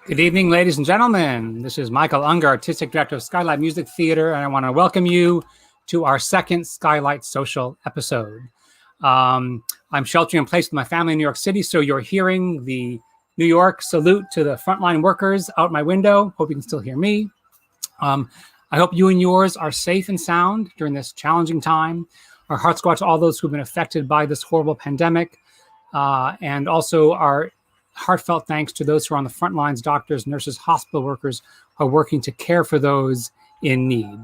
Good evening, ladies and gentlemen. This is Michael Unger, Artistic Director of Skylight Music Theater, and I want to welcome you to our second Skylight Social episode. I'm sheltering in place with my family in New York City, so you're hearing the New York salute to the frontline workers out my window. Hope you can still hear me. I hope you and yours are safe and sound during this challenging time. Our hearts go out to all those who've been affected by this horrible pandemic, and also our heartfelt thanks to those who are on the front lines, doctors, nurses, hospital workers who are working to care for those in need.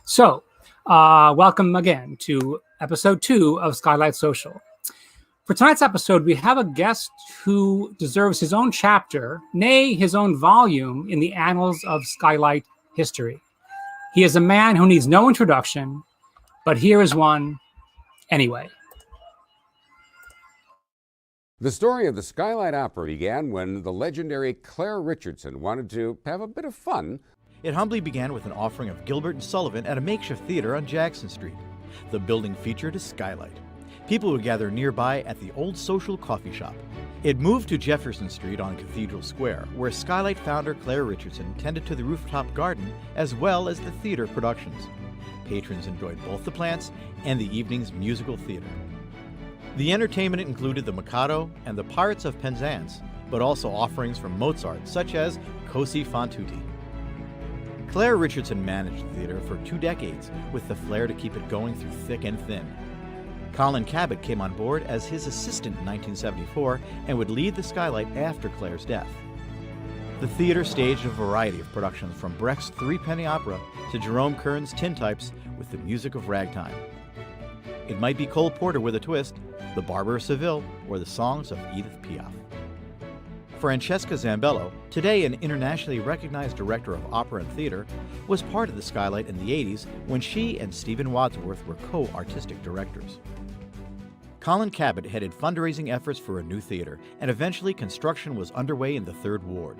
So welcome again to episode 2 of Skylight Social. For tonight's episode, we have a guest who deserves his own chapter, nay, his own volume in the annals of Skylight history. He is a man who needs no introduction, but here is one anyway. The story of the Skylight Opera began when the legendary Claire Richardson wanted to have a bit of fun. It humbly began with an offering of Gilbert and Sullivan at a makeshift theater on Jackson Street. The building featured a skylight. People would gather nearby at the Old Social Coffee Shop. It moved to Jefferson Street on Cathedral Square, where Skylight founder Claire Richardson tended to the rooftop garden as well as the theater productions. Patrons enjoyed both the plants and the evening's musical theater. The entertainment included the Mikado and the Pirates of Penzance, but also offerings from Mozart, such as Così fan tutti. Claire Richardson managed the theater for 2 decades, with the flair to keep it going through thick and thin. Colin Cabot came on board as his assistant in 1974 and would lead the Skylight after Claire's death. The theater staged a variety of productions, from Brecht's Threepenny Opera to Jerome Kern's Tintypes with the music of ragtime. It might be Cole Porter with a twist, The Barber of Seville, or the songs of Edith Piaf. Francesca Zambello, today an internationally recognized director of opera and theater, was part of the Skylight in the 80s when she and Stephen Wadsworth were co-artistic directors. Colin Cabot headed fundraising efforts for a new theater, and eventually construction was underway in the Third Ward.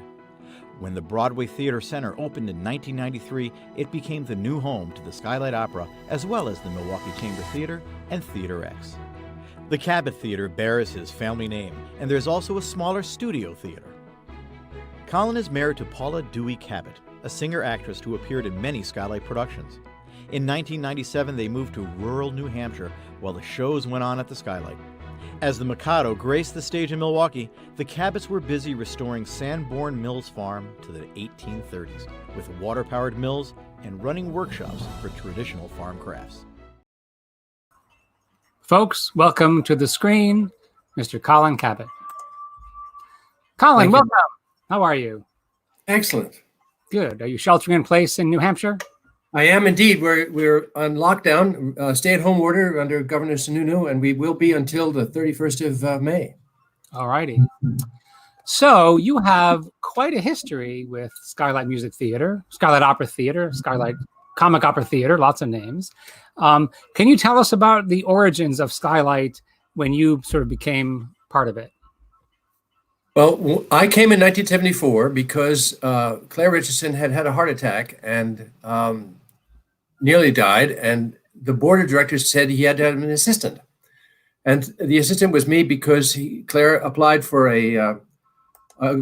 When the Broadway Theater Center opened in 1993, it became the new home to the Skylight Opera, as well as the Milwaukee Chamber Theater and Theater X. The Cabot Theater bears his family name, and there's also a smaller studio theater. Colin is married to Paula Dewey Cabot, a singer-actress who appeared in many Skylight productions. In 1997, they moved to rural New Hampshire while the shows went on at the Skylight. As the Mikado graced the stage in Milwaukee, the Cabots were busy restoring Sanborn Mills Farm to the 1830s, with water-powered mills and running workshops for traditional farm crafts. Folks, welcome to the screen, Mr. Colin Cabot. Colin, welcome. How are you? Excellent. Good. Are you sheltering in place in New Hampshire? I am indeed. We're on lockdown, stay-at-home order under Governor Sununu, and we will be until the 31st of May. All righty. So you have quite a history with Skylight Music Theater, Skylight Opera Theater, Skylight Comic Opera Theater, lots of names. Can you tell us about the origins of Skylight when you sort of became part of it? Well, I came in 1974 because Claire Richardson had had a heart attack and nearly died, and the board of directors said he had to have an assistant. And the assistant was me because Claire applied for a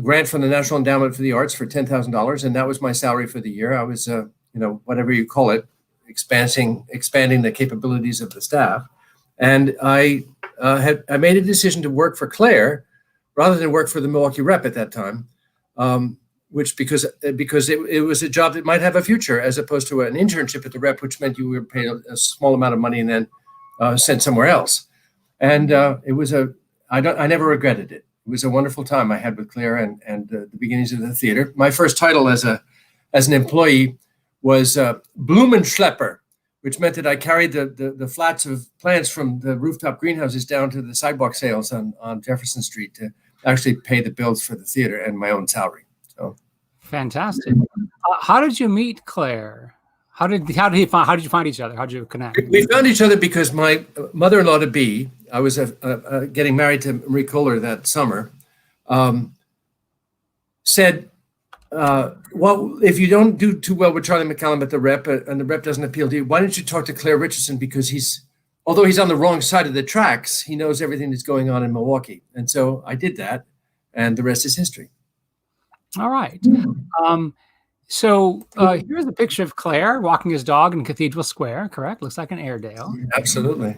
grant from the National Endowment for the Arts for $10,000, and that was my salary for the year. I was, whatever you call it, expanding the capabilities of the staff. And I made a decision to work for Claire rather than work for the Milwaukee Rep at that time, because it was a job that might have a future, as opposed to an internship at the Rep, which meant you were paid a small amount of money and then sent somewhere else. And I never regretted it. It was a wonderful time I had with Claire and the beginnings of the theater. My first title as an employee was Blumenschlepper, which meant that I carried the flats of plants from the rooftop greenhouses down to the sidewalk sales on Jefferson Street to actually pay the bills for the theater and my own salary. So fantastic. How did you meet Claire? How did you find each other? How did you connect? We found each other because my mother-in-law to be, I was getting married to Marie Kohler that summer, said, well, if you don't do too well with Charlie McCallum at the Rep, and the Rep doesn't appeal to you, why don't you talk to Claire Richardson? Because although he's on the wrong side of the tracks, he knows everything that's going on in Milwaukee. And so I did that, and the rest is history. All right. So here's a picture of Claire walking his dog in Cathedral Square, correct? Looks like an Airedale. Absolutely.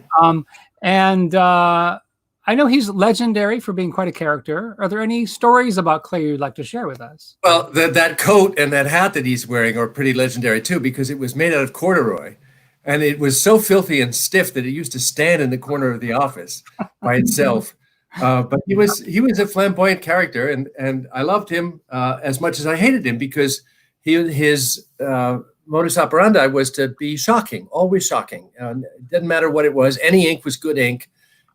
And I know he's legendary for being quite a character. Are there any stories about Claire you'd like to share with us? Well, that coat and that hat that he's wearing are pretty legendary too, because it was made out of corduroy, and it was so filthy and stiff that it used to stand in the corner of the office by itself. But he was a flamboyant character, and I loved him as much as I hated him, because his modus operandi was to be shocking, always shocking. It didn't matter what it was. Any ink was good ink.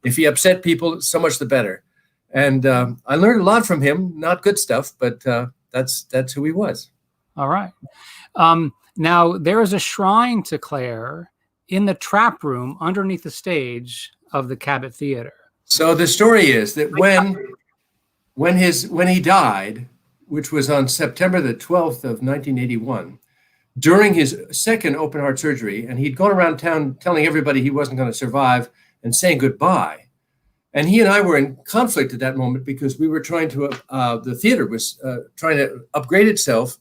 If he upset people, so much the better. And I learned a lot from him, not good stuff, but that's who he was. All right. Now, there is a shrine to Claire in the trap room underneath the stage of the Cabot Theater. So the story is that when he died, which was on September the 12th of 1981, during his second open heart surgery, and he'd gone around town telling everybody he wasn't going to survive and saying goodbye. And he and I were in conflict at that moment, because we were trying to, the theater was trying to upgrade itself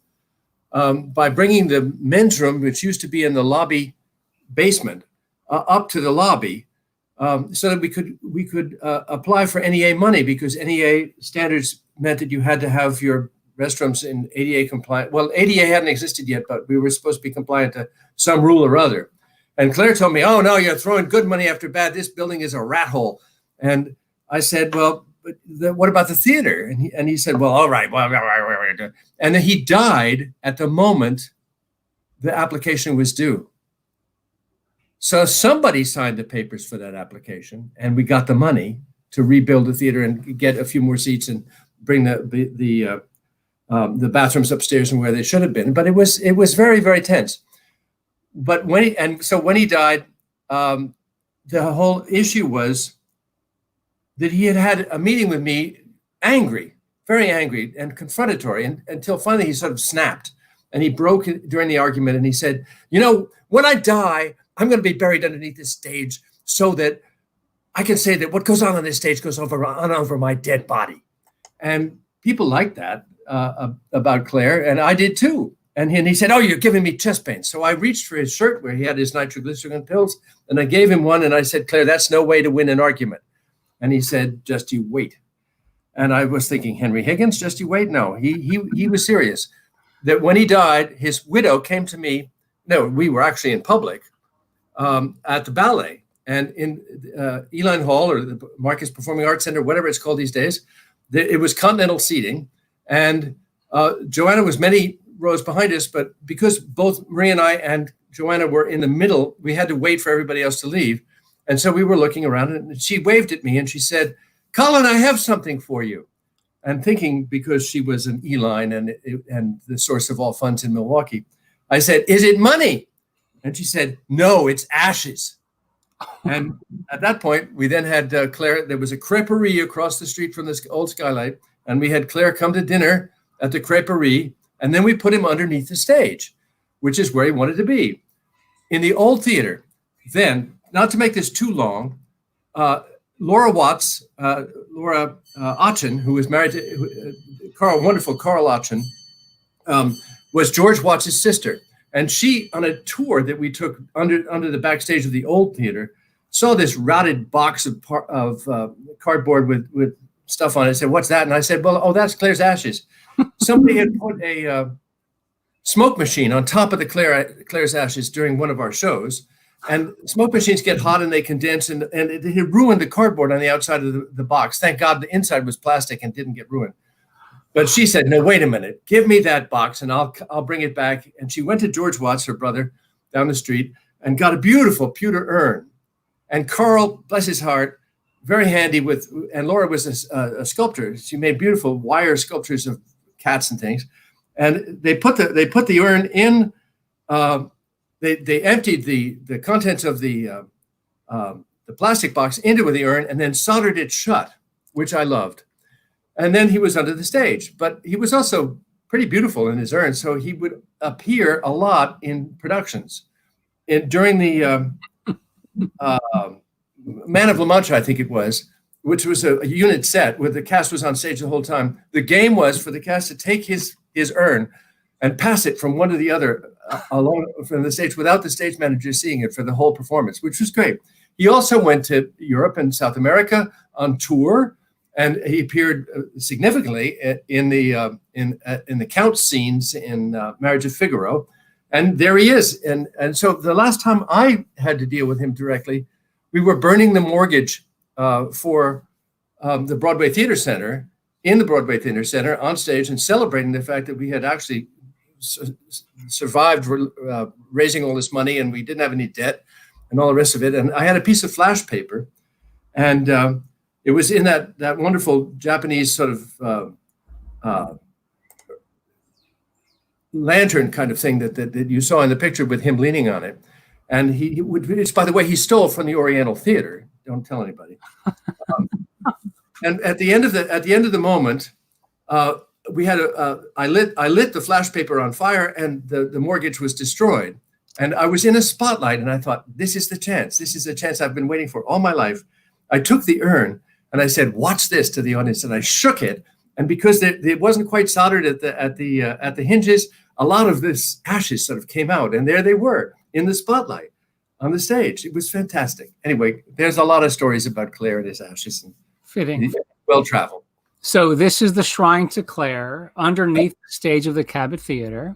by bringing the men's room, which used to be in the lobby basement, up to the lobby, so that we could apply for NEA money, because NEA standards meant that you had to have your restrooms in ADA compliant. Well, ADA hadn't existed yet, but we were supposed to be compliant to some rule or other. And Claire told me, "Oh no, you're throwing good money after bad. This building is a rat hole." And I said, "Well, but what about the theater?" And he said, "Well, all right. Well, and then he died at the moment the application was due. So somebody signed the papers for that application, and we got the money to rebuild the theater and get a few more seats and bring the bathrooms upstairs and where they should have been. But it was very, very tense. But when he died, the whole issue was that he had a meeting with me, angry, very angry and confrontatory, until finally he sort of snapped, and he broke it during the argument, and he said, "You know, when I die, I'm going to be buried underneath this stage so that I can say that what goes on this stage goes over my dead body." And people liked that about Claire, and I did too. And he said, "Oh, you're giving me chest pain." So I reached for his shirt where he had his nitroglycerin pills, and I gave him one, and I said, "Claire, that's no way to win an argument." And he said, "Just you wait." And I was thinking, Henry Higgins, just you wait? No, he was serious. That when he died, his widow came to me. No, we were actually in public at the ballet, and in Eline Hall, or the Marcus Performing Arts Center, whatever it's called these days. It was continental seating, and Joanna was many rows behind us, but because both Marie and I and Joanna were in the middle, we had to wait for everybody else to leave. And so we were looking around, and she waved at me and she said, "Colin, I have something for you." And thinking, because she was an Eline and the source of all funds in Milwaukee, I said, "Is it money?" And she said, "No, it's ashes." And at that point, we then had Claire. There was a creperie across the street from this old Skylight, and we had Claire come to dinner at the creperie, and then we put him underneath the stage, which is where he wanted to be. In the old theater, then, not to make this too long, Laura Otchen, who was married to wonderful Carl Otchen, was George Watts' sister. And she, on a tour that we took under the backstage of the old theater, saw this rotted box of cardboard with stuff on it. I said, "What's that?" And I said, "Well, that's Claire's ashes." Somebody had put a smoke machine on top of the Claire's ashes during one of our shows. And smoke machines get hot and they condense, and it had ruined the cardboard on the outside of the box. Thank God the inside was plastic and didn't get ruined. But she said, "No, wait a minute. Give me that box and I'll bring it back." And she went to George Watts, her brother, down the street, and got a beautiful pewter urn. And Carl, bless his heart, very handy and Laura was a sculptor. She made beautiful wire sculptures of cats and things. And they put the urn in. They emptied the contents of the plastic box into the urn and then soldered it shut, which I loved. And then he was under the stage, but he was also pretty beautiful in his urn, so he would appear a lot in productions. During the Man of La Mancha, I think it was, which was a unit set where the cast was on stage the whole time. The game was for the cast to take his urn and pass it from one to the other along from the stage without the stage manager seeing it for the whole performance, which was great. He also went to Europe and South America on tour, and he appeared significantly in the Count scenes in Marriage of Figaro. And there he is. And so the last time I had to deal with him directly, we were burning the mortgage for the Broadway Theater Center, in the Broadway Theater Center on stage, and celebrating the fact that we had actually survived raising all this money, and we didn't have any debt and all the rest of it. And I had a piece of flash paper, and it was in that wonderful Japanese sort of lantern kind of thing that you saw in the picture with him leaning on it. And he would, by the way, he stole from the Oriental Theater. Don't tell anybody. And at the end of the moment, we had I lit the flash paper on fire, and the mortgage was destroyed. And I was in a spotlight, and I thought, this is the chance. This is the chance I've been waiting for all my life. I took the urn and I said, "Watch this," to the audience, and I shook it. And because it wasn't quite soldered at the hinges, a lot of this ashes sort of came out, and there they were in the spotlight on the stage. It was fantastic. Anyway, there's a lot of stories about Claire and his ashes, and Fitting. Well traveled. So this is the shrine to Claire underneath the stage of the Cabot Theater.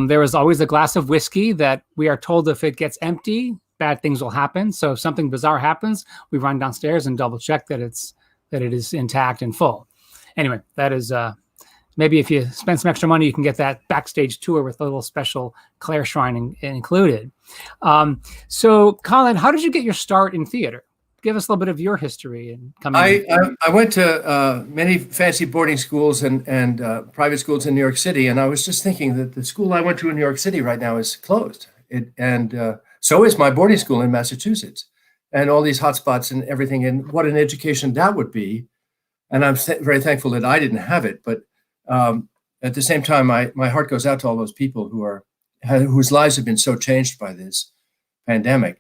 There is always a glass of whiskey that we are told if it gets empty, bad things will happen. So if something bizarre happens, we run downstairs and double check that it is intact and full. Anyway, that is maybe if you spend some extra money, you can get that backstage tour with a little special Claire shrine included. So Colin, how did you get your start in theater? Give us a little bit of your history and coming. I went to many fancy boarding schools and private schools in New York City, and I was just thinking that the school I went to in New York City right now is closed, so is my boarding school in Massachusetts, and all these hotspots and everything, and what an education that would be. And I'm very thankful that I didn't have it, but at the same time, my heart goes out to all those people whose lives have been so changed by this pandemic.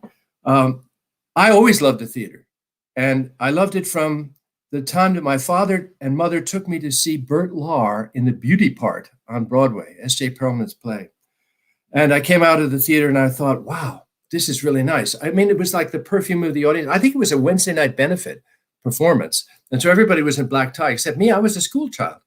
I always loved the theater, and I loved it from the time that my father and mother took me to see Bert Lahr in The Beauty Part on Broadway, S.J. Perelman's play. And I came out of the theater and I thought, wow, this is really nice. I mean, it was like the perfume of the audience. I think it was a Wednesday night benefit performance. And so everybody was in black tie, except me. I was a school child.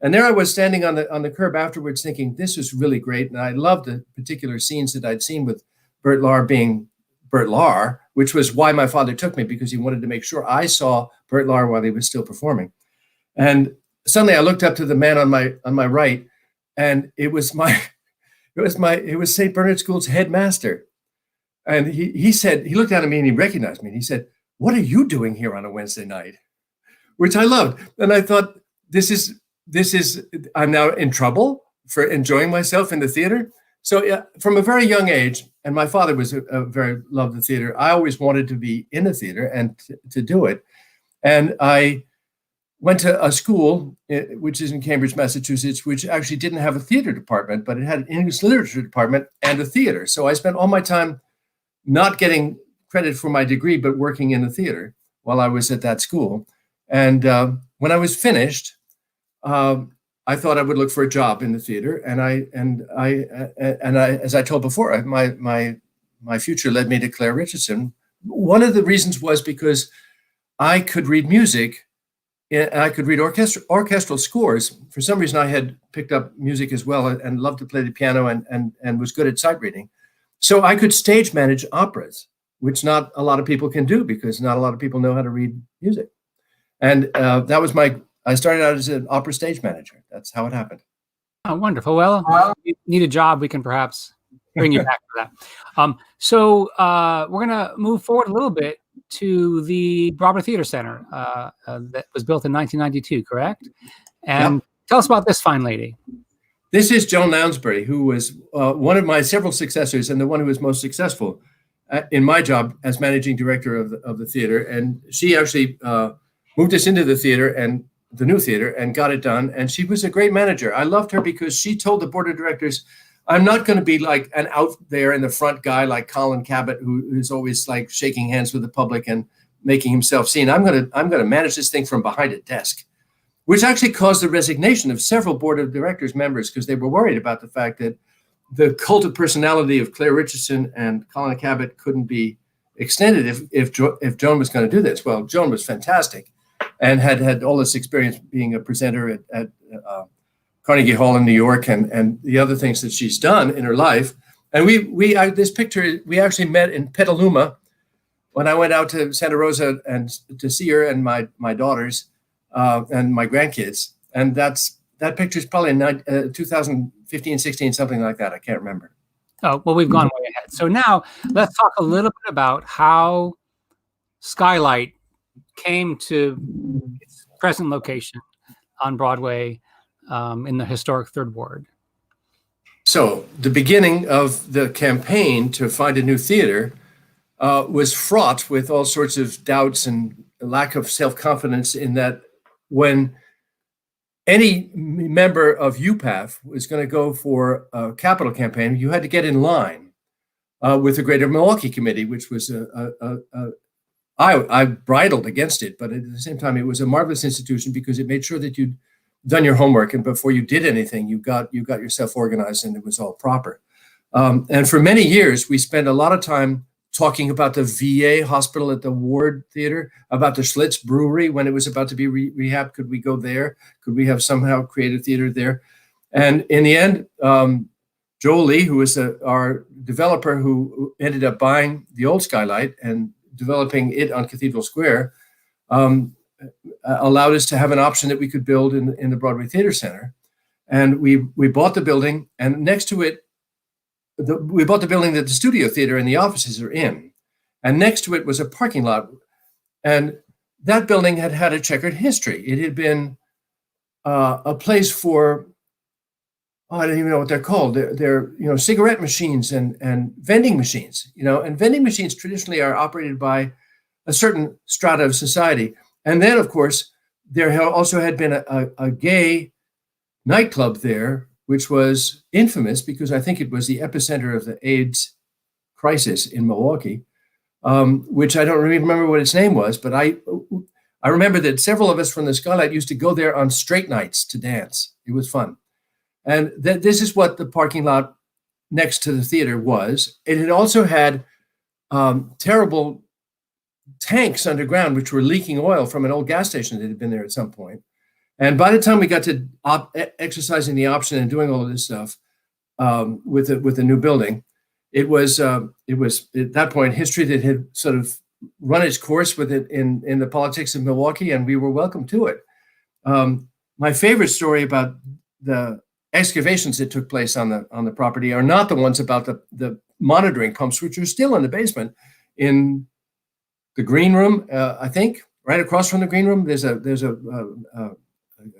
And there I was standing on the curb afterwards thinking, this was really great. And I loved the particular scenes that I'd seen with Bert Lahr being Bert Lahr, which was why my father took me, because he wanted to make sure I saw Bert Lahr while he was still performing. And suddenly I looked up to the man on my right, and it was St. Bernard School's headmaster. And he said, he looked at me and he recognized me, and he said, "What are you doing here on a Wednesday night?" Which I loved. And I thought, this is I'm now in trouble for enjoying myself in the theater. So from a very young age, and my father was very loved the theater, I always wanted to be in the theater and to do it. And I went to a school, which is in Cambridge, Massachusetts, which actually didn't have a theater department, but it had an English literature department and a theater. So I spent all my time not getting credit for my degree, but working in the theater while I was at that school. And when I was finished, I thought I would look for a job in the theater, and I, as I told before, my future led me to Claire Richardson. One of the reasons was because I could read music, and I could read orchestral scores. For some reason, I had picked up music as well, and loved to play the piano, and was good at sight reading. So I could stage manage operas, which not a lot of people can do, because not a lot of people know how to read music. And that was I started out as an opera stage manager. That's how it happened. Oh, wonderful. Well, if you need a job, we can perhaps bring you back for that. So we're going to move forward a little bit to the Broadway Theater Center that was built in 1992, correct? And yep. Tell us about this fine lady. This is Joan Lounsbury, who was one of my several successors, and the one who was most successful in my job as managing director of the theater. And she actually moved us into the theater and the new theater and got it done. And she was a great manager. I loved her because she told the board of directors, I'm not going to be like an out there in the front guy like Colin Cabot, who's always like shaking hands with the public and making himself seen. I'm gonna manage this thing from behind a desk, which actually caused the resignation of several board of directors members because they were worried about the fact that the cult of personality of Claire Richardson and Colin Cabot couldn't be extended if Joan was going to do this. Well, Joan was fantastic and had all this experience being a presenter at Carnegie Hall in New York and the other things that she's done in her life. And this picture, we actually met in Petaluma when I went out to Santa Rosa and to see her and my daughters and my grandkids. And that picture is probably in 2015, 16, something like that. I can't remember. Oh, well, we've gone way ahead. So now let's talk a little bit about how Skylight came to its present location on Broadway in the historic Third Ward. So the beginning of the campaign to find a new theater was fraught with all sorts of doubts and lack of self-confidence in that when any member of UPAF was going to go for a capital campaign, you had to get in line with the Greater Milwaukee Committee, which was I bridled against it, but at the same time, it was a marvelous institution because it made sure that you'd done your homework, and before you did anything, you got yourself organized, and it was all proper. And for many years, we spent a lot of time talking about the VA hospital at the Ward Theater, about the Schlitz Brewery when it was about to be rehabbed. Could we go there? Could we have somehow created a theater there? And in the end, Joel Lee, who was our developer who ended up buying the old Skylight and developing it on Cathedral Square, allowed us to have an option that we could build in the Broadway Theater Center. And we bought the building, and next to it, we bought the building that the studio theater and the offices are in. And next to it was a parking lot. And that building had a checkered history. It had been a place for, I don't even know what they're called. They're cigarette machines and vending machines, and vending machines traditionally are operated by a certain strata of society. And then, of course, there also had been a gay nightclub there, which was infamous because I think it was the epicenter of the AIDS crisis in Milwaukee, which I don't really remember what its name was, but I remember that several of us from the Skylight used to go there on straight nights to dance. It was fun. And this is what the parking lot next to the theater was. It had also had terrible tanks underground, which were leaking oil from an old gas station that had been there at some point. And by the time we got to exercising the option and doing all of this stuff with the new building, it was at that point history that had sort of run its course with it in the politics of Milwaukee, and we were welcome to it. My favorite story about the excavations that took place on the property are not the ones about the monitoring pumps, which are still in the basement in the green room. I think right across from the green room, there's a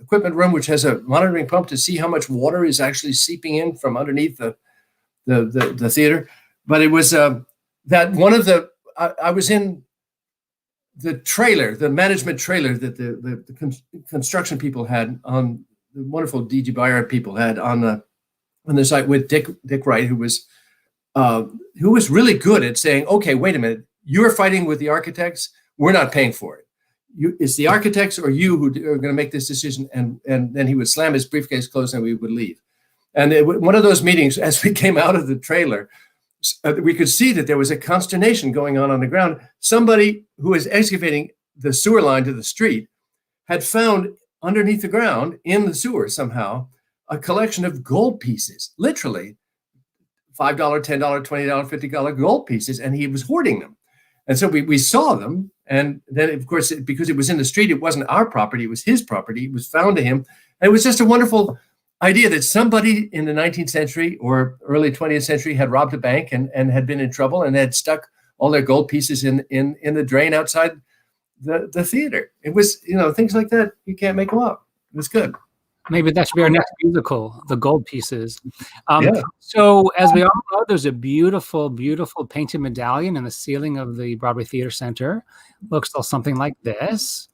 equipment room which has a monitoring pump to see how much water is actually seeping in from underneath the theater. But it was that one of the I was in the trailer, the management trailer that the construction people had on the wonderful D.G. Byard people had on the site with Dick Wright, who was really good at saying, okay, wait a minute, you're fighting with the architects, we're not paying for it. It's the architects or you who are going to make this decision. And then he would slam his briefcase closed and we would leave. And one of those meetings, as we came out of the trailer, we could see that there was a consternation going on the ground. Somebody who was excavating the sewer line to the street had found underneath the ground in the sewer somehow a collection of gold pieces, literally $5, $10, $20, $50 gold pieces, and he was hoarding them. And so we saw them. And then, of course, because it was in the street, it wasn't our property, it was his property. It was found to him. And it was just a wonderful idea that somebody in the 19th century or early 20th century had robbed a bank and had been in trouble and had stuck all their gold pieces in the drain outside the theater. It was, things like that, you can't make them up. It was good. Maybe that should be our next musical, The Gold Pieces. Yeah. So as we all know, there's a beautiful, beautiful painted medallion in the ceiling of the Broadway Theater Center. Looks something like this,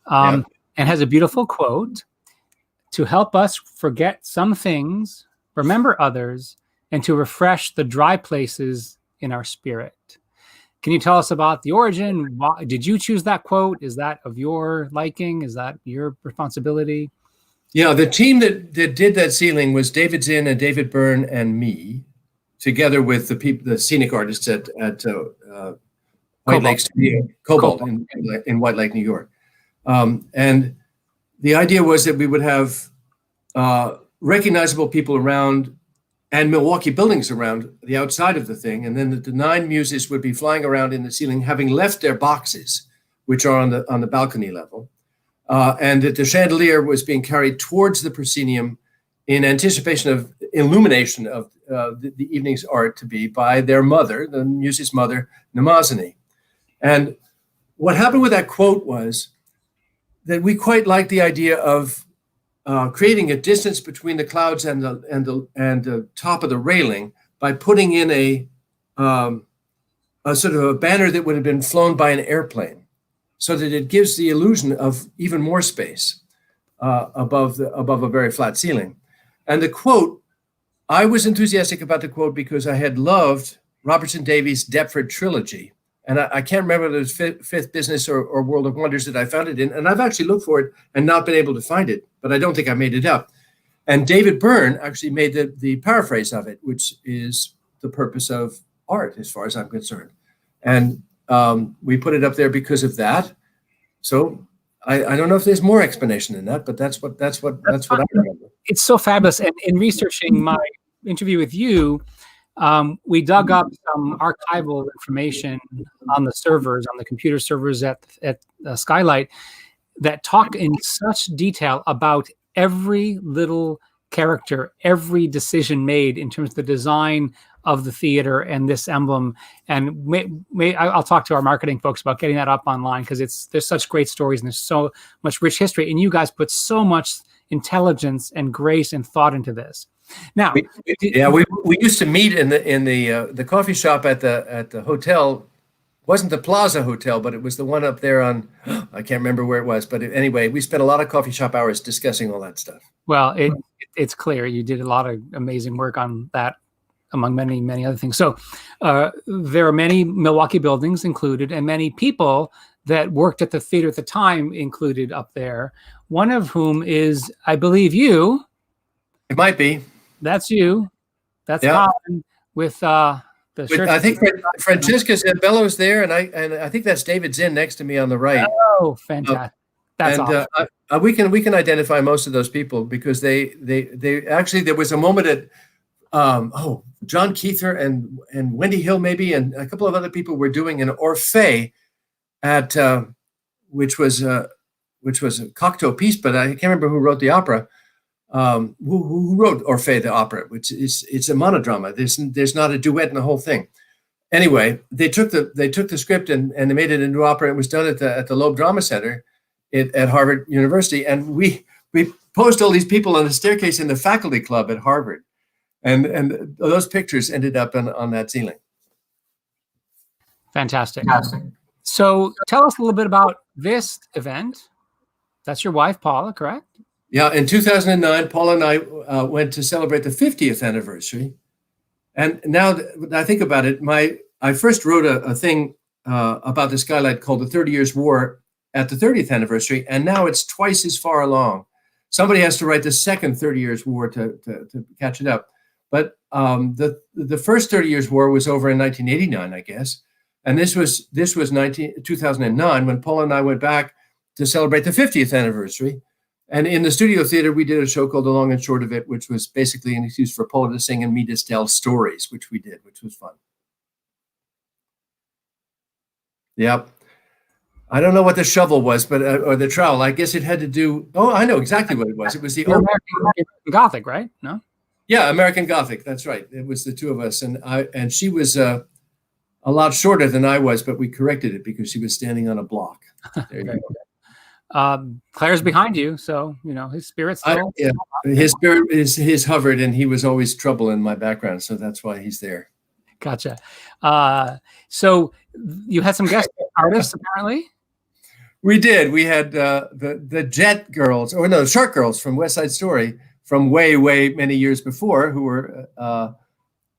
and has a beautiful quote: "To help us forget some things, remember others, and to refresh the dry places in our spirit." Can you tell us about the origin? Why, did you choose that quote? Is that of your liking? Is that your responsibility? Yeah, the team that did that ceiling was David Zinn and David Byrne and me, together with the scenic artists at White Lake Studio, Cobalt in White Lake, New York. And the idea was that we would have recognizable people around and Milwaukee buildings around the outside of the thing. And then the 9 muses would be flying around in the ceiling, having left their boxes, which are on the balcony level. And that the chandelier was being carried towards the proscenium in anticipation of illumination of the evening's art to be by their mother, the muse's mother, Namazani. And what happened with that quote was that we quite liked the idea of creating a distance between the clouds and the top of the railing by putting in a sort of a banner that would have been flown by an airplane, so that it gives the illusion of even more space above a very flat ceiling. And the quote, I was enthusiastic about the quote because I had loved Robertson Davies' Deptford trilogy. And I can't remember whether it was Fifth Business or World of Wonders that I found it in. And I've actually looked for it and not been able to find it, but I don't think I made it up. And David Byrne actually made the paraphrase of it, which is the purpose of art, as far as I'm concerned. And we put it up there because of that. So I don't know if there's more explanation than that, but that's what I remember. It's so fabulous. And in researching my interview with you, we dug up some archival information on the servers, on the computer servers at Skylight, that talk in such detail about every little character, every decision made in terms of the design of the theater and this emblem. And I'll talk to our marketing folks about getting that up online, because there's such great stories and there's so much rich history. And you guys put so much intelligence and grace and thought into this. Now, we used to meet in the coffee shop at the hotel. It wasn't the Plaza Hotel, but it was the one up there on, I can't remember where it was. But anyway, we spent a lot of coffee shop hours discussing all that stuff. Well, it's clear you did a lot of amazing work on that, among many, many other things. So there are many Milwaukee buildings included, and many people that worked at the theater at the time included up there, one of whom is, I believe, you. It might be. That's you. That's Colin with the shirt. I think Francesca Zambello's there, and I think that's David Zinn next to me on the right. Oh, fantastic! That's awesome. We can identify most of those people because they actually, there was a moment at John Keither and Wendy Hill maybe, and a couple of other people were doing an Orphée at which was a Cocteau piece, but I can't remember who wrote the opera. Who wrote Orphée the opera, which it's a monodrama. There's not a duet in the whole thing. Anyway, they took the script and they made it into opera. It was done at the Loeb Drama Center at Harvard University, and we posed all these people on the staircase in the faculty club at Harvard, and those pictures ended up on that ceiling. Fantastic. So tell us a little bit about this event. That's your wife, Paula, correct? Yeah, in 2009, Paula and I went to celebrate the 50th anniversary. And now that I think about it, I first wrote a thing about the Skylight called the 30 Years' War at the 30th anniversary, and now it's twice as far along. Somebody has to write the second 30 Years' War to catch it up. But the first 30 Years' War was over in 1989, I guess. And this was 2009 when Paula and I went back to celebrate the 50th anniversary. And in the studio theater, we did a show called The Long and Short of It, which was basically an excuse for Paula to sing and me to tell stories, which we did, which was fun. Yep. I don't know what the shovel was, but or the trowel. I guess it had to do. Oh, I know exactly what it was. It was the American Gothic, right? No. Yeah, American Gothic. That's right. It was the two of us, and she was a lot shorter than I was, but we corrected it because she was standing on a block. There you go. Claire's behind you, so his spirit's still. His spirit is hovered, and he was always trouble in my background, so that's why he's there. Gotcha. So you had some guest artists, apparently. We did. We had the Jet Girls, or no, Shark Girls from West Side Story from way many years before, who were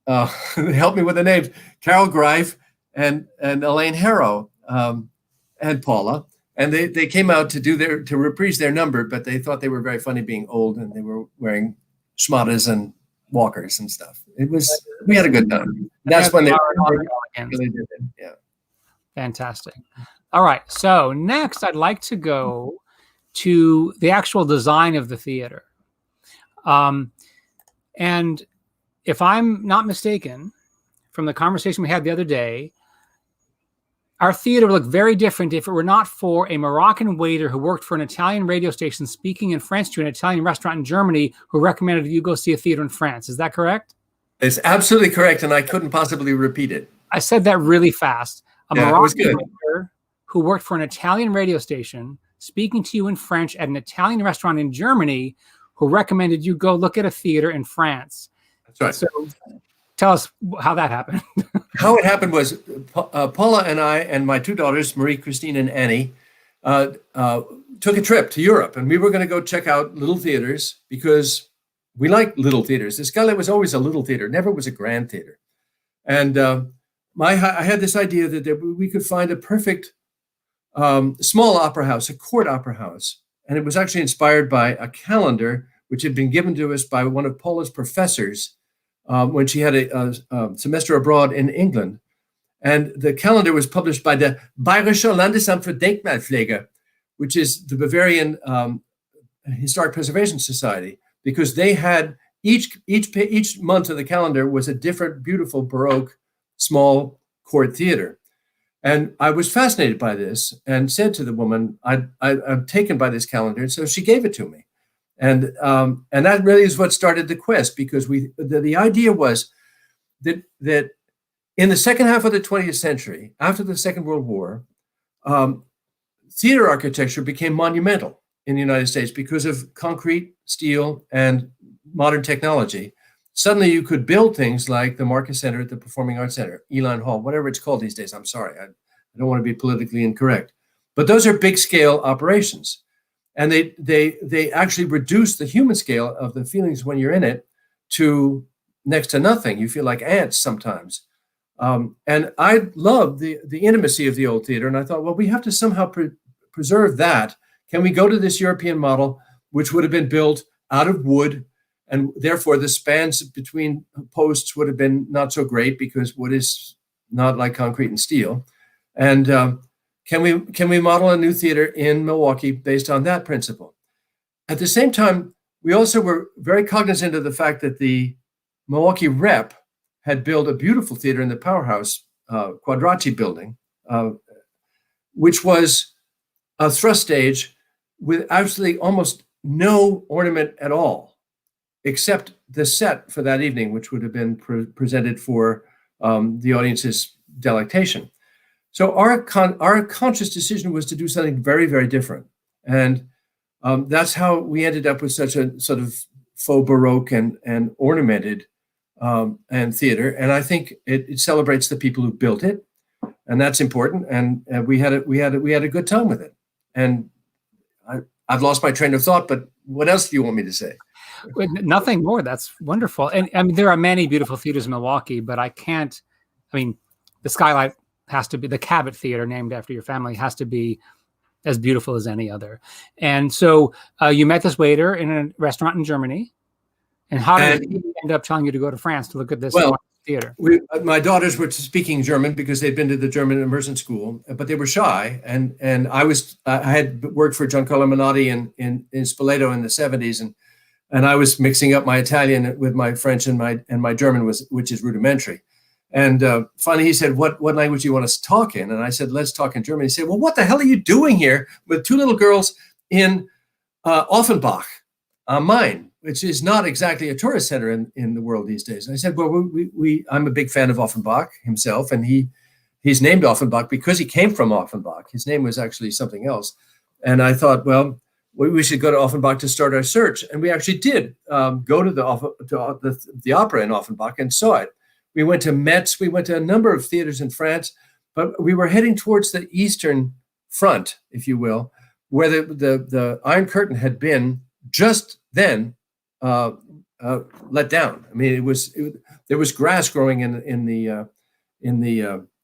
help me with the names: Carol Greif and Elaine Harrow and Paula, and they came out to reprise their number, but they thought they were very funny being old, and they were wearing schmadas and walkers and stuff. We had a good time. That's when they really did it. Yeah. Fantastic. All right. So next, I'd like to go to the actual design of the theater. And if I'm not mistaken, from the conversation we had the other day, our theater would look very different if it were not for a Moroccan waiter who worked for an Italian radio station speaking in French to an Italian restaurant in Germany who recommended you go see a theater in France. Is that correct? It's absolutely correct, and I couldn't possibly repeat it. I said that really fast. A Yeah, it was Moroccan good. waiter who worked for an Italian radio station speaking to you in French at an Italian restaurant in Germany who recommended you go look at a theater in France. That's right. So tell us how that happened. How it happened was Paula and I and my two daughters, Marie, Christine, and Annie, took a trip to Europe, and we were going to go check out little theaters because we like little theaters. The Skylight was always a little theater, never was a grand theater. And I had this idea that we could find a perfect small opera house, a court opera house. And it was actually inspired by a calendar which had been given to us by one of Paula's professors when she had a semester abroad in England. And the calendar was published by the Bayerische Landesamt für Denkmalpflege, which is the Bavarian Historic Preservation Society, because they had each month of the calendar was a different, beautiful Baroque small court theater. And I was fascinated by this and said to the woman, I'm taken by this calendar. And so she gave it to me. And that really is what started the quest, because the idea was that in the second half of the 20th century, after the Second World War, theater architecture became monumental in the United States because of concrete, steel, and modern technology. Suddenly you could build things like the Marcus Center, the Performing Arts Center, Elan Hall, whatever it's called these days. I'm sorry, I don't want to be politically incorrect. But those are big scale operations. And they actually reduce the human scale of the feelings when you're in it to next to nothing. You feel like ants sometimes. And I love the intimacy of the old theater. And I thought, well, we have to somehow preserve that. Can we go to this European model, which would have been built out of wood, and therefore the spans between posts would have been not so great because wood is not like concrete and steel. And can we model a new theater in Milwaukee based on that principle? At the same time, we also were very cognizant of the fact that the Milwaukee Rep had built a beautiful theater in the Powerhouse Quadracci building, which was a thrust stage with absolutely almost no ornament at all, except the set for that evening, which would have been presented for the audience's delectation. So our conscious decision was to do something very, very different. And that's how we ended up with such a sort of faux Baroque and ornamented and theater. And I think it celebrates the people who built it, and that's important. And we had a good time with it. And I've lost my train of thought, but what else do you want me to say? Nothing more. That's wonderful. And I mean, there are many beautiful theaters in Milwaukee, but the Skylight has to be, the Cabot Theater, named after your family, has to be as beautiful as any other. And so you met this waiter in a restaurant in Germany. And how did he end up telling you to go to France to look at this theater? My daughters were speaking German because they'd been to the German immersion school, but they were shy. And I had worked for Giancarlo Menotti in Spoleto in the 70s, and I was mixing up my Italian with my French, and my German which is rudimentary. And finally he said, what language do you want us to talk in? And I said, let's talk in German. He said, well, what the hell are you doing here with two little girls in Offenbach am Main, which is not exactly a tourist center in the world these days? And I said, well, I'm a big fan of Offenbach himself, and he's named Offenbach because he came from Offenbach. His name was actually something else. And I thought, well, we should go to Offenbach to start our search. And we actually did go to the opera in Offenbach and saw it. We went to Metz. We went to a number of theaters in France, but we were heading towards the Eastern Front, if you will, where the Iron Curtain had been just then let down. I mean, there was grass growing in the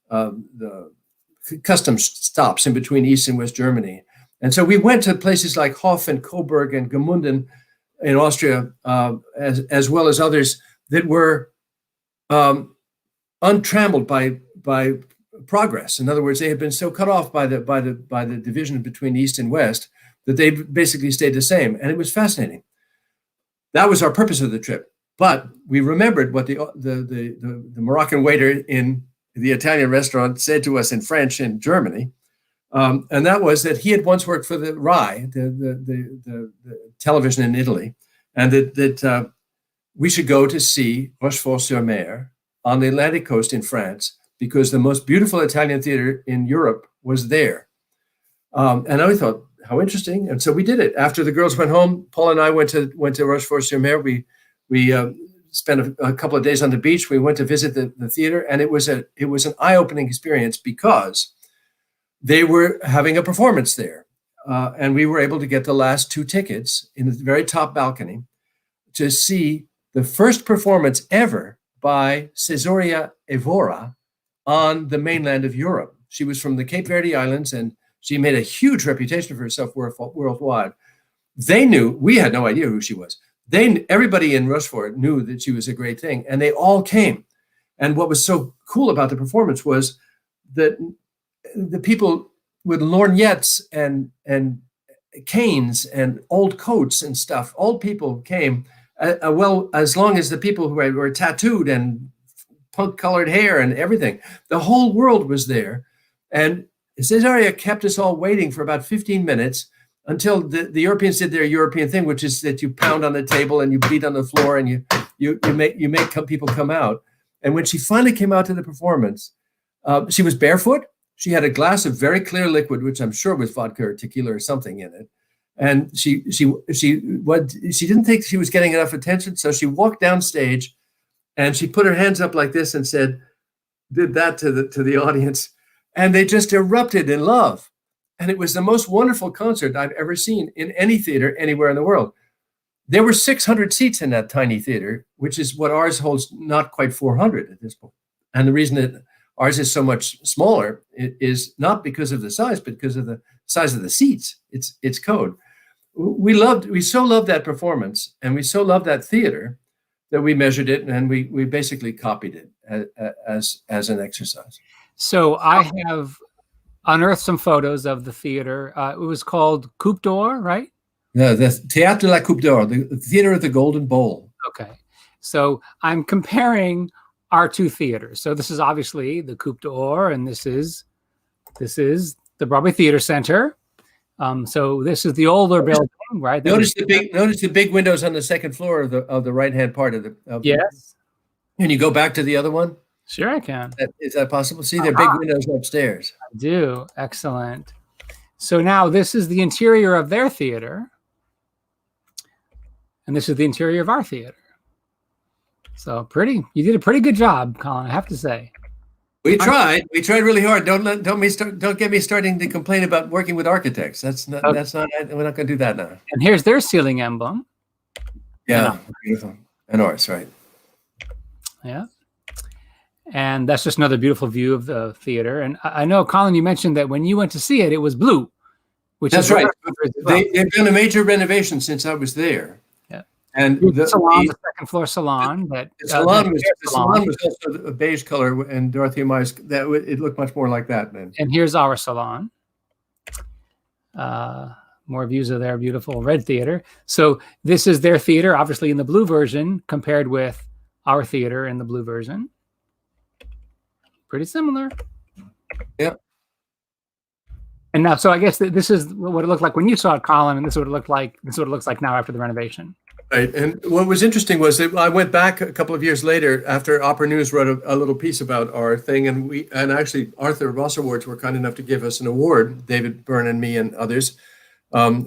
the customs stops in between East and West Germany. And so we went to places like Hof and Coburg and Gemünden in Austria, as well as others that were untrammeled by progress. In other words, they had been so cut off by the division between East and West that they basically stayed the same. And it was fascinating. That was our purpose of the trip. But we remembered what the Moroccan waiter in the Italian restaurant said to us in French in Germany. And that was that he had once worked for the RAI, the television in Italy, and that we should go to see Rochefort-sur-Mer on the Atlantic coast in France, because the most beautiful Italian theater in Europe was there. And I thought, how interesting. And so we did it. After the girls went home, Paul and I went to Rochefort-sur-Mer. We spent a couple of days on the beach. We went to visit the theater, and it was an eye-opening experience because they were having a performance there. And we were able to get the last 2 tickets in the very top balcony to see the first performance ever by Cesaria Evora on the mainland of Europe. She was from the Cape Verde Islands, and she made a huge reputation for herself worldwide. They knew, we had no idea who she was. Everybody in Rochefort knew that she was a great thing, and they all came. And what was so cool about the performance was that the people with lorgnettes and canes and old coats and stuff, old people came, well, as long as the people who were tattooed and punk-colored hair and everything. The whole world was there. And Cesaria kept us all waiting for about 15 minutes until the Europeans did their European thing, which is that you pound on the table and you beat on the floor and you make people come out. And when she finally came out to the performance, she was barefoot. She had a glass of very clear liquid, which I'm sure was vodka or tequila or something in it. And she didn't think she was getting enough attention, so she walked downstage and she put her hands up like this and did that to the audience, and they just erupted in love. And it was the most wonderful concert I've ever seen in any theater anywhere in the world. There were 600 seats in that tiny theater, which is what ours holds, not quite 400 at this point. And the reason that ours is so much smaller is not because of the size, but because of the size of the seats. It's code. We so loved that performance, and we so loved that theater that we measured it, and we basically copied it as an exercise. So I have unearthed some photos of the theater. It was called Coupe d'Or, right? No, the Théâtre de la Coupe d'Or, the Theater of the Golden Bowl. Okay. So I'm comparing our 2 theaters. So this is obviously the Coupe d'Or, and this is the Broadway Theater Center. So this is the older building, right? Notice the big windows on the second floor of the right-hand part of the. Yes. Can you go back to the other one? Sure, I can. Is that possible? See, there are big windows upstairs. I do. Excellent. So now this is the interior of their theater, and this is the interior of our theater. So you did a pretty good job, Colin, I have to say. We tried really hard. Don't get me starting to complain about working with architects. We're not going to do that now. And here's their ceiling emblem. Yeah, beautiful. And ours, right? Yeah. And that's just another beautiful view of the theater. And I know, Colin, you mentioned that when you went to see it, it was blue. That's right. They've done a major renovation since I was there. Yeah. And the second floor salon. The salon was also a beige color, and Dorothy and Mice, it looked much more like that then. And here's our salon. More views of their beautiful red theater. So this is their theater, obviously in the blue version, compared with our theater in the blue version. Pretty similar. Yeah. And now, so I guess this is what it looked like when you saw it, Colin, and this is what it looked like. This is what it looks like now after the renovation. Right. And what was interesting was that I went back a couple of years later after Opera News wrote a little piece about our thing, and actually Arthur Ross Awards were kind enough to give us an award, David Byrne and me and others,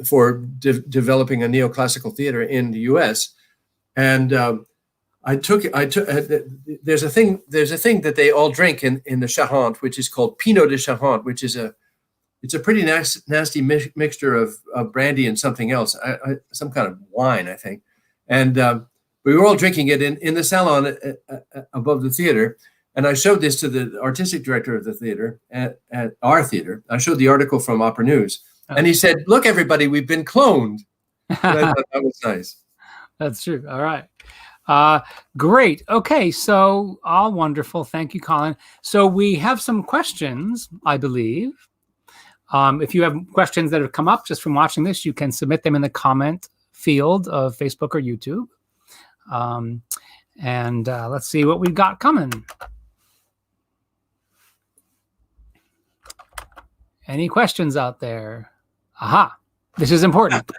for developing a neoclassical theater in the U.S. And there's a thing that they all drink in the Charente, which is called Pinot de Charente, which is it's a pretty nasty mixture of brandy and something else, some kind of wine, I think. And we were all drinking it in the salon above the theater. And I showed this to the artistic director of the theater at our theater. I showed the article from Opera News, and he said, "Look, everybody, we've been cloned." And I thought that was nice. That's true. All right. Great. Okay. So all wonderful. Thank you, Colin. So we have some questions, I believe. If you have questions that have come up just from watching this, you can submit them in the comment field of Facebook or YouTube. And let's see what we've got coming. Any questions out there? Aha. This is important.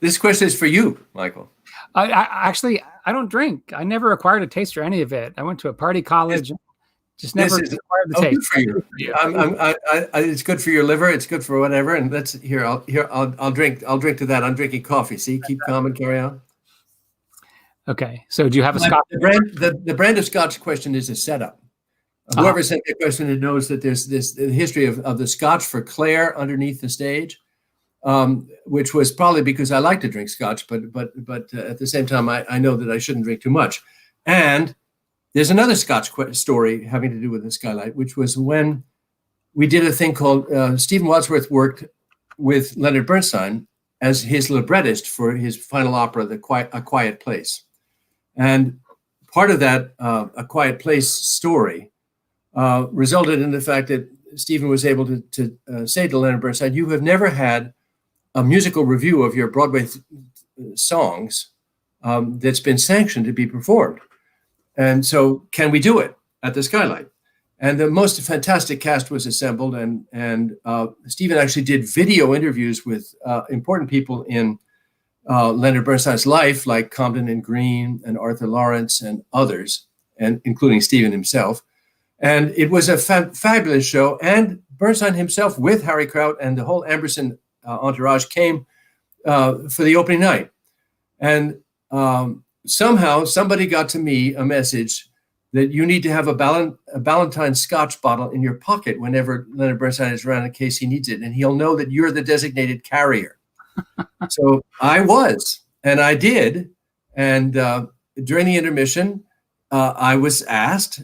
This question is for you, Michael. I actually don't drink. I never acquired a taste for any of it. I went to a party college. Just never acquired the taste. Good for you. It's good for your liver. It's good for whatever. And I'll drink to that. I'm drinking coffee. See, keep calm and carry on. Okay. So do you have a Scotch? The brand of Scotch question is a setup. Whoever sent the question knows that there's the history of the Scotch for Claire underneath the stage, which was probably because I like to drink Scotch, but at the same time, I know that I shouldn't drink too much. And there's another Scotch story having to do with the Skylight, which was when we did a thing called Stephen Wadsworth worked with Leonard Bernstein as his librettist for his final opera, A Quiet Place. And part of that A Quiet Place story resulted in the fact that Stephen was able to say to Leonard Bernstein, "You have never had a musical review of your Broadway songs that's been sanctioned to be performed. And so can we do it at the Skylight?" And the most fantastic cast was assembled, and Stephen actually did video interviews with important people in Leonard Bernstein's life, like Comden and Green and Arthur Lawrence and others, and including Stephen himself. And it was a fabulous show. And Bernstein himself, with Harry Kraut and the whole Amberson entourage, came for the opening night. And somehow somebody got to me a message that you need to have a Ballantine Scotch bottle in your pocket whenever Leonard Bernstein is around in case he needs it. And he'll know that you're the designated carrier. So I was, and I did. And during the intermission, I was asked,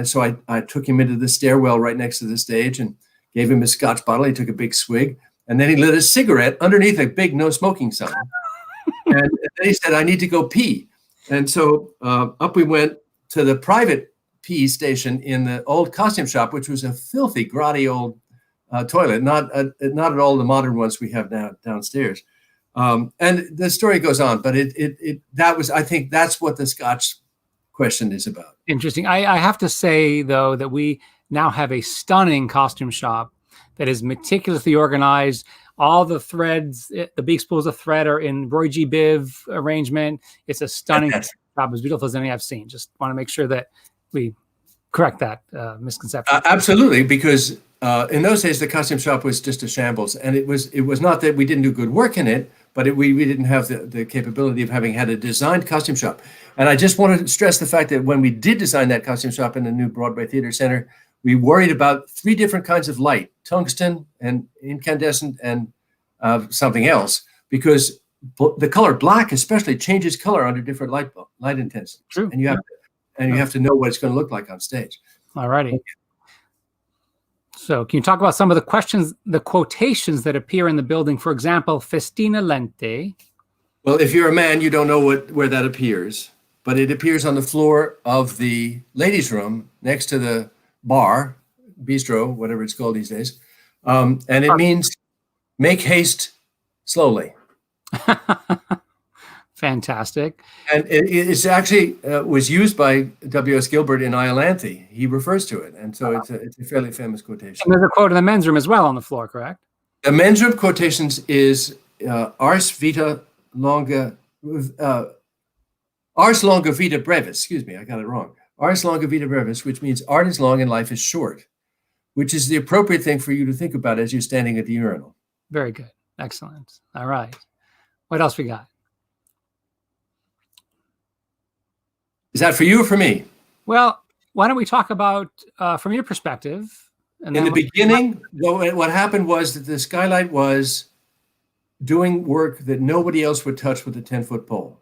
so I took him into the stairwell right next to the stage and gave him a Scotch bottle. He took a big swig, and then he lit a cigarette underneath a big no smoking sign. And then he said, "I need to go pee." And so up we went to the private pee station in the old costume shop, which was a filthy, grotty old toilet, not at all the modern ones we have now downstairs. And the story goes on, but I think that's what the Scotch question is about. Interesting. I have to say, though, that we now have a stunning costume shop that is meticulously organized. All the threads, the big spools of thread are in Roy G. Biv arrangement. It's a stunning shop, as beautiful as anything I've seen. Just want to make sure that we correct that misconception. Absolutely, because in those days, the costume shop was just a shambles. And it was not that we didn't do good work in it, but we didn't have the capability of having had a designed costume shop. And I just want to stress the fact that when we did design that costume shop in the new Broadway Theater Center, we worried about 3 different kinds of light: tungsten and incandescent and something else, because the color black especially changes color under different light intensity. True. And you have to know what it's going to look like on stage. All righty. So can you talk about some of the quotations that appear in the building? For example, Festina Lente. Well, if you're a man, you don't know where that appears, but it appears on the floor of the ladies' room next to the bar, bistro, whatever it's called these days. And it means make haste slowly. Fantastic. And it's actually was used by W.S. Gilbert in Iolanthe. He refers to it. And so it's a fairly famous quotation. And there's a quote in the men's room as well on the floor, correct? The men's room quotations is Ars longa vita brevis. Excuse me, I got it wrong. Ars longa vita brevis, which means art is long and life is short, which is the appropriate thing for you to think about as you're standing at the urinal. Very good. Excellent. All right. What else we got? Is that for you or for me? Well, why don't we talk about, from your perspective? And in the beginning, what happened was that the Skylight was doing work that nobody else would touch with a 10-foot pole.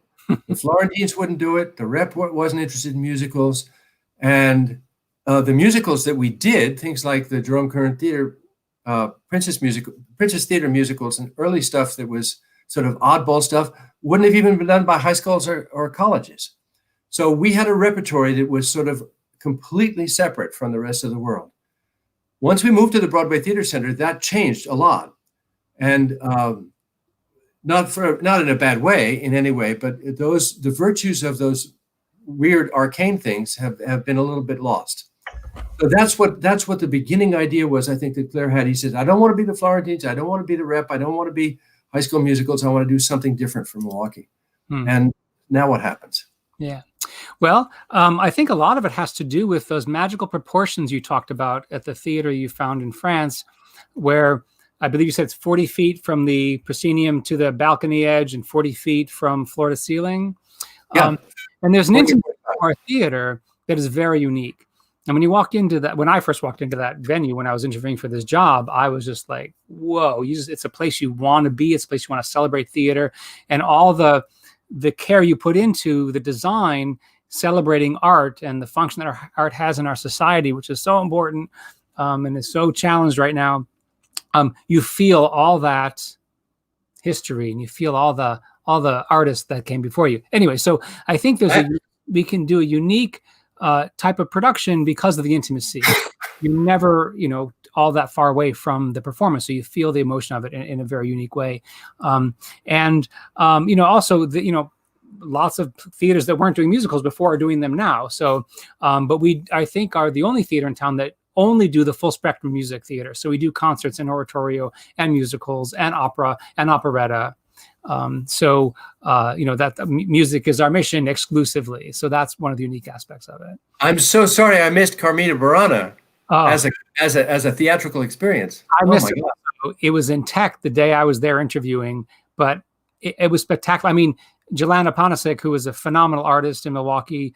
The Florentines wouldn't do it. The rep wasn't interested in musicals. And the musicals that we did, things like the Jerome Current Theater, Princess Theater musicals and early stuff that was sort of oddball stuff, wouldn't have even been done by high schools or colleges. So we had a repertory that was sort of completely separate from the rest of the world. Once we moved to the Broadway Theater Center, that changed a lot. And not in a bad way in any way, but the virtues of those weird arcane things have been a little bit lost. So that's what the beginning idea was, I think, that Claire had. He said, I don't want to be the Florentines, I don't want to be the rep, I don't want to be high school musicals, I want to do something different for Milwaukee. And now what happens? Yeah. Well, I think a lot of it has to do with those magical proportions you talked about at the theater you found in France, where I believe you said it's 40 feet from the proscenium to the balcony edge and 40 feet from floor to ceiling. Yeah. And there's an intimate our theater that is very unique. And when you walk into that, when I first walked into that venue, when I was interviewing for this job, I was just like, whoa, it's a place you want to be. It's a place you want to celebrate theater, and all the care you put into the design, celebrating art and the function that our art has in our society, which is so important and is so challenged right now. You feel all that history, and you feel all the artists that came before you. Anyway, so I think we can do a unique type of production because of the intimacy. You never, all that far away from the performance, so you feel the emotion of it in a very unique way. Also lots of theaters that weren't doing musicals before are doing them now. So, but we, I think, are the only theater in town that only do the full spectrum music theater. So we do concerts and oratorio and musicals and opera and operetta. That music is our mission exclusively. So that's one of the unique aspects of it. I'm so sorry I missed Carmina Burana as a theatrical experience. I missed it. It was in tech the day I was there interviewing, but it was spectacular. I mean, Jelena Panasic, who was a phenomenal artist in Milwaukee,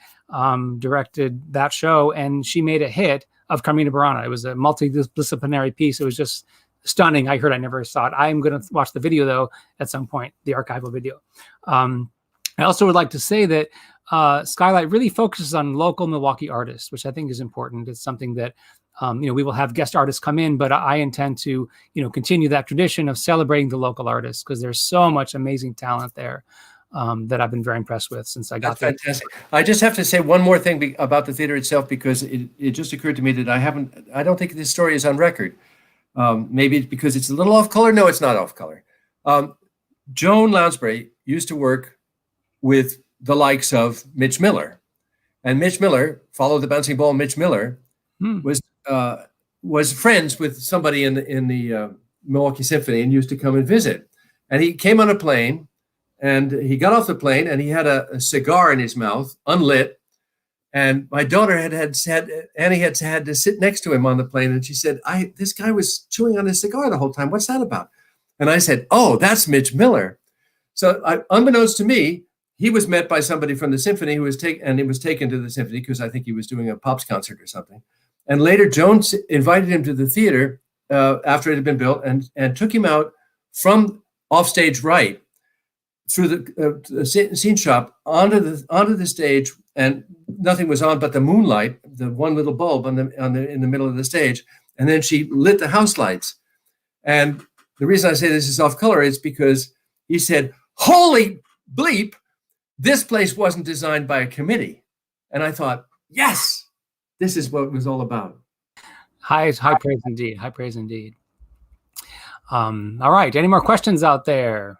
directed that show, and she made a hit of Carmina Burana. It was a multidisciplinary piece. It was just stunning. I never saw it. I'm going to watch the video, though, at some point, the archival video. I also would like to say that Skylight really focuses on local Milwaukee artists, which I think is important. It's something that, we will have guest artists come in, but I intend to, continue that tradition of celebrating the local artists, because there's so much amazing talent there. That I've been very impressed with since I got there. Fantastic. I just have to say one more thing about the theater itself, because it just occurred to me that I don't think this story is on record. Maybe it's because it's a little off color. No, it's not off color. Joan Lounsbury used to work with the likes of Mitch Miller, and Mitch Miller, Follow the Bouncing Ball. Mitch Miller was friends with somebody in the Milwaukee Symphony and used to come and visit. And he came on a plane. And he got off the plane and he had a cigar in his mouth, unlit. And my daughter Annie had to sit next to him on the plane. And she said, this guy was chewing on his cigar the whole time. What's that about? And I said, oh, that's Mitch Miller. So unbeknownst to me, he was met by somebody from the symphony who was taken to the symphony because I think he was doing a Pops concert or something. And later Joan invited him to the theater after it had been built and took him out from offstage right through the scene shop onto the stage, and nothing was on but the moonlight, the one little bulb in the middle of the stage, and then she lit the house lights. And the reason I say this is off color is because he said, "Holy bleep, this place wasn't designed by a committee." And I thought, yes, this is what it was all about. High praise indeed. High praise indeed. All right. Any more questions out there?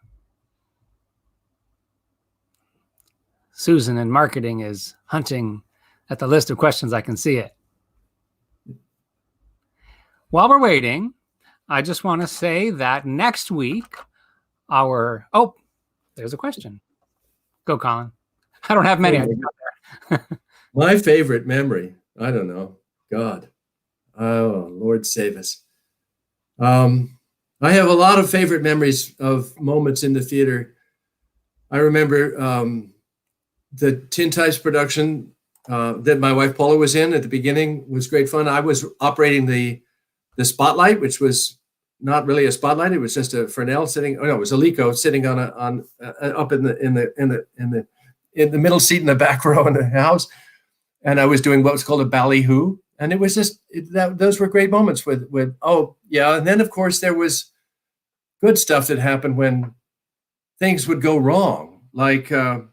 Susan in marketing is hunting at the list of questions. I can see it. While we're waiting, I just want to say that next week, there's a question. Go, Colin. I don't have many. My favorite memory. I don't know. God. Oh, Lord save us. I have a lot of favorite memories of moments in the theater. I remember the Tin Types production that my wife Paula was in at the beginning was great fun. I was operating the spotlight, which was not really a spotlight. It was just a Fresnel sitting. Oh no, it was a Lico sitting up in the in the middle seat in the back row in the house, and I was doing what was called a ballyhoo, and it was just those were great moments with oh yeah, and then of course there was good stuff that happened when things would go wrong, like the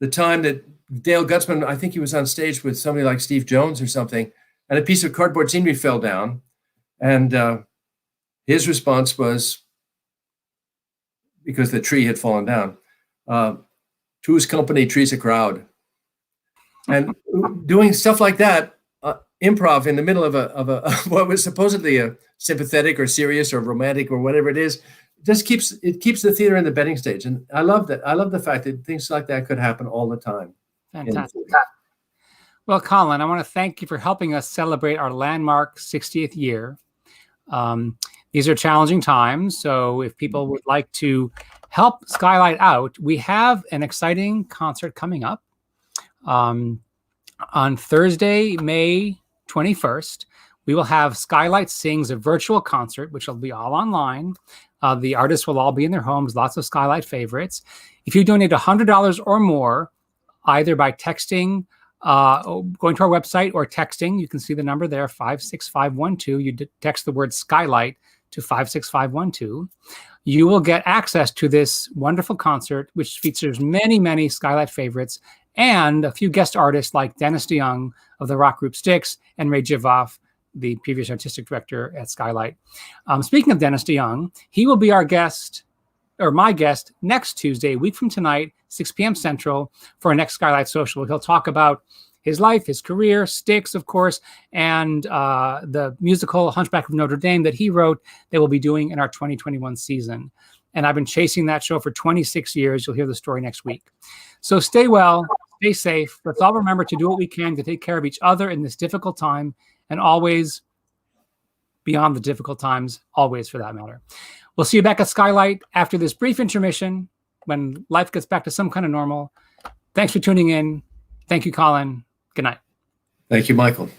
time that Dale Gutzman, I think he was on stage with somebody like Steve Jones or something, and a piece of cardboard scenery fell down, and his response was, because the tree had fallen down, two's company, tree's a crowd. And doing stuff like that, improv in the middle of a what was supposedly a sympathetic or serious or romantic or whatever it is, just keeps the theater in the betting stage. And I love that. I love the fact that things like that could happen all the time. Fantastic. Well, Colin, I want to thank you for helping us celebrate our landmark 60th year. These are challenging times, so if people would like to help Skylight out, we have an exciting concert coming up. On Thursday, May 21st, we will have Skylight Sings, a virtual concert, which will be all online. The artists will all be in their homes, lots of Skylight favorites. If you donate $100 or more, either by texting, going to our website or texting, you can see the number there, 56512. You text the word Skylight to 56512. You will get access to this wonderful concert, which features many, many Skylight favorites and a few guest artists like Dennis DeYoung of the rock group Styx and Ray Jivoff, the previous artistic director at Skylight. Speaking of Dennis DeYoung, he will be our guest, or my guest, next Tuesday, a week from tonight, 6 p.m. Central, for our next Skylight Social. He'll talk about his life, his career, Styx, of course, and the musical Hunchback of Notre Dame that he wrote that we'll be doing in our 2021 season. And I've been chasing that show for 26 years. You'll hear the story next week. So stay well, stay safe. Let's all remember to do what we can to take care of each other in this difficult time, and always beyond the difficult times, always for that matter. We'll see you back at Skylight after this brief intermission when life gets back to some kind of normal. Thanks for tuning in. Thank you, Colin. Good night. Thank you, Michael.